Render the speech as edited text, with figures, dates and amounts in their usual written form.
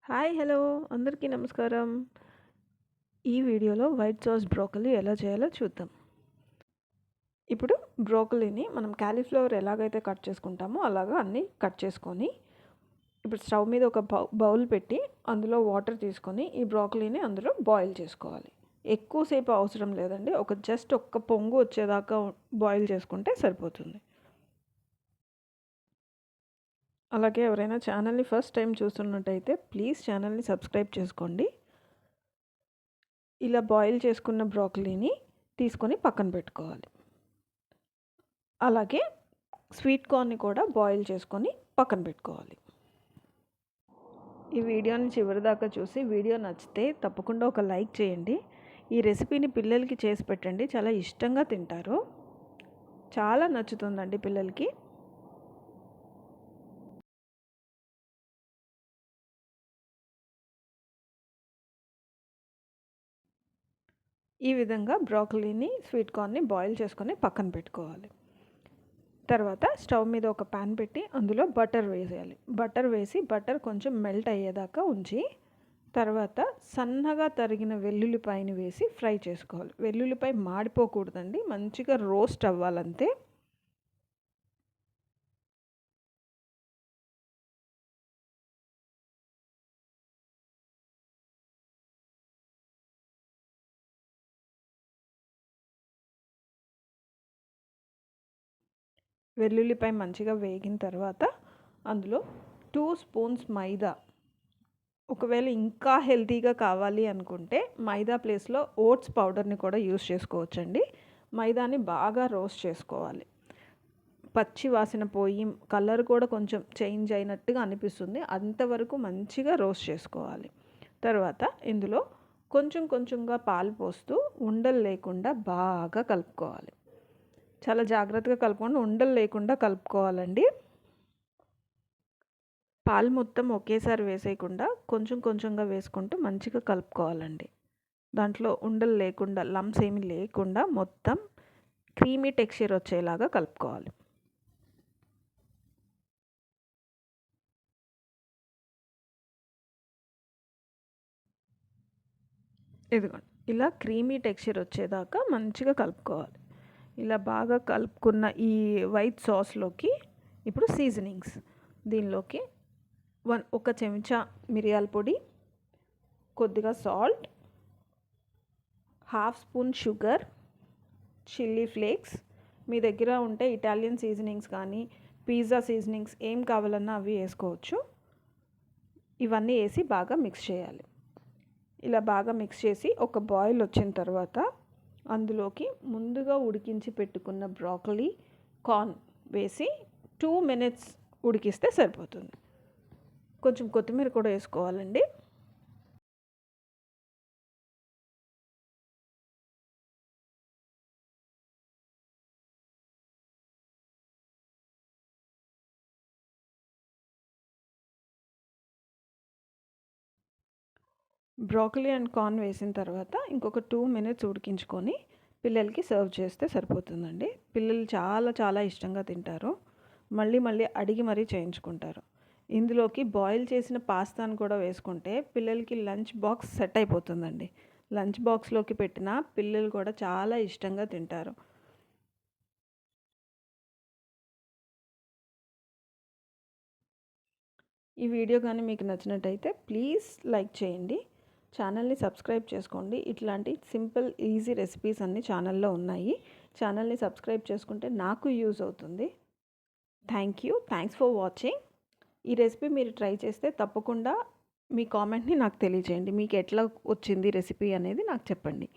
Hi hello అందరికీ నమస్కారం. ఈ వీడియోలో వైట్ సాస్ బ్రోకలీ ఎలా చేయాలో చూద్దాం. ఇప్పుడు బ్రోకలీని మనం క్యాలీఫ్లవర్ ఎలాగైతే కట్ చేసుకుంటామో అలాగా అన్నీ కట్ చేసుకొని ఇప్పుడు స్టవ్ మీద ఒక బౌల్ పెట్టి అందులో వాటర్ తీసుకొని ఈ బ్రోకలీని అందులో బాయిల్ చేసుకోవాలి. ఎక్కువసేపు అవసరం లేదండి, జస్ట్ ఒక్క పొంగు వచ్చేదాకా బాయిల్ చేసుకుంటే సరిపోతుంది. అలాగే ఎవరైనా ఛానల్ని ఫస్ట్ టైం చూస్తున్నట్టయితే ప్లీజ్ ఛానల్ని సబ్స్క్రైబ్ చేసుకోండి. ఇలా బాయిల్ చేసుకున్న బ్రోకలీని తీసుకొని పక్కన పెట్టుకోవాలి. అలాగే స్వీట్ కార్న్ని కూడా బాయిల్ చేసుకొని పక్కన పెట్టుకోవాలి. ఈ వీడియోని చివరిదాకా చూసి వీడియో నచ్చితే తప్పకుండా ఒక లైక్ చేయండి. ఈ రెసిపీని పిల్లలకి చేసి పెట్టండి, చాలా ఇష్టంగా తింటారు. చాలా నచ్చుతుందండి పిల్లలకి. ఈ విధంగా బ్రోకలీని స్వీట్ కార్న్ని బాయిల్ చేసుకొని పక్కన పెట్టుకోవాలి. తర్వాత స్టవ్ మీద ఒక ప్యాన్ పెట్టి అందులో బటర్ వేసేయాలి. బటర్ కొంచెం మెల్ట్ అయ్యేదాకా ఉంచి తర్వాత సన్నగా తరిగిన వెల్లుల్లిపాయని వేసి ఫ్రై చేసుకోవాలి. వెల్లుల్లిపాయ మాడిపోకూడదండి, మంచిగా రోస్ట్ అవ్వాలంతే. వెల్లుల్లిపాయ మంచిగా వేగిన తర్వాత అందులో 2 స్పూన్స్ మైదా, ఒకవేళ ఇంకా హెల్తీగా కావాలి అనుకుంటే మైదా ప్లేస్లో ఓట్స్ పౌడర్ని కూడా యూస్ చేసుకోవచ్చండి. మైదాని బాగా రోస్ట్ చేసుకోవాలి. పచ్చి వాసన పోయి కలర్ కూడా కొంచెం చేంజ్ అయినట్టుగా అనిపిస్తుంది, అంతవరకు మంచిగా రోస్ట్ చేసుకోవాలి. తర్వాత ఇందులో కొంచెం కొంచెంగా పాలు పోస్తూ ఉండలు లేకుండా బాగా కలుపుకోవాలి. చాలా జాగ్రత్తగా కలుపుకొని ఉండలు లేకుండా కలుపుకోవాలండి. పాలు మొత్తం ఒకేసారి వేసేయకుండా కొంచెం కొంచెంగా వేసుకుంటూ మంచిగా కలుపుకోవాలండి. దాంట్లో ఉండలు లేకుండా, లమ్స్ ఏమీ లేకుండా మొత్తం క్రీమీ టెక్స్చర్ వచ్చేలాగా కలుపుకోవాలి. ఇదిగోండి, ఇలా క్రీమీ టెక్స్చర్ వచ్చేదాకా మంచిగా కలుపుకోవాలి. ఇలా బాగా కలుపుకున్న ఈ వైట్ సాస్లోకి ఇప్పుడు సీజనింగ్స్. దీనిలోకి ఒక చెంచా మిరియాల పొడి, కొద్దిగా salt, half spoon sugar, chilli flakes, మీ దగ్గర ఉంటే ఇటాలియన్ సీజనింగ్స్ కానీ పిజ్జా సీజనింగ్స్ ఏం కావాలన్నా అవి వేసుకోవచ్చు. ఇవన్నీ వేసి బాగా మిక్స్ చేయాలి. ఇలా బాగా మిక్స్ చేసి ఒక బాయిల్ వచ్చిన తర్వాత అందులోకి ముందుగా ఉడికించి పెట్టుకున్న బ్రోకలీ, కార్న్ వేసి 2 minutes ఉడికిస్తే సరిపోతుంది. కొంచెం కొత్తిమీర కూడా వేసుకోవాలండి. బ్రోకలీ అండ్ కార్న్ వేసిన తర్వాత ఇంకొక 2 minutes ఉడికించుకొని పిల్లలకి సర్వ్ చేస్తే సరిపోతుందండి. పిల్లలు చాలా చాలా ఇష్టంగా తింటారు, మళ్ళీ మళ్ళీ అడిగి మరీ చేయించుకుంటారు. ఇందులోకి బాయిల్ చేసిన పాస్తాను కూడా వేసుకుంటే పిల్లలకి లంచ్ బాక్స్ సెట్ అయిపోతుందండి. లంచ్ బాక్స్లోకి పెట్టిన పిల్లలు కూడా చాలా ఇష్టంగా తింటారు. ఈ వీడియో కానీ మీకు నచ్చినట్టయితే ప్లీజ్ లైక్ చేయండి, ఛానల్ని సబ్స్క్రైబ్ చేసుకోండి. ఇట్లాంటి సింపుల్ ఈజీ రెసిపీస్ అన్నీ ఛానల్లో ఉన్నాయి. ఛానల్ని సబ్స్క్రైబ్ చేసుకుంటే నాకు యూజ్ అవుతుంది. Thanks for watching. ఈ రెసిపీ మీరు ట్రై చేస్తే తప్పకుండా మీ కామెంట్ని నాకు తెలియజేయండి. మీకు ఎట్లా వచ్చింది రెసిపీ అనేది నాకు చెప్పండి.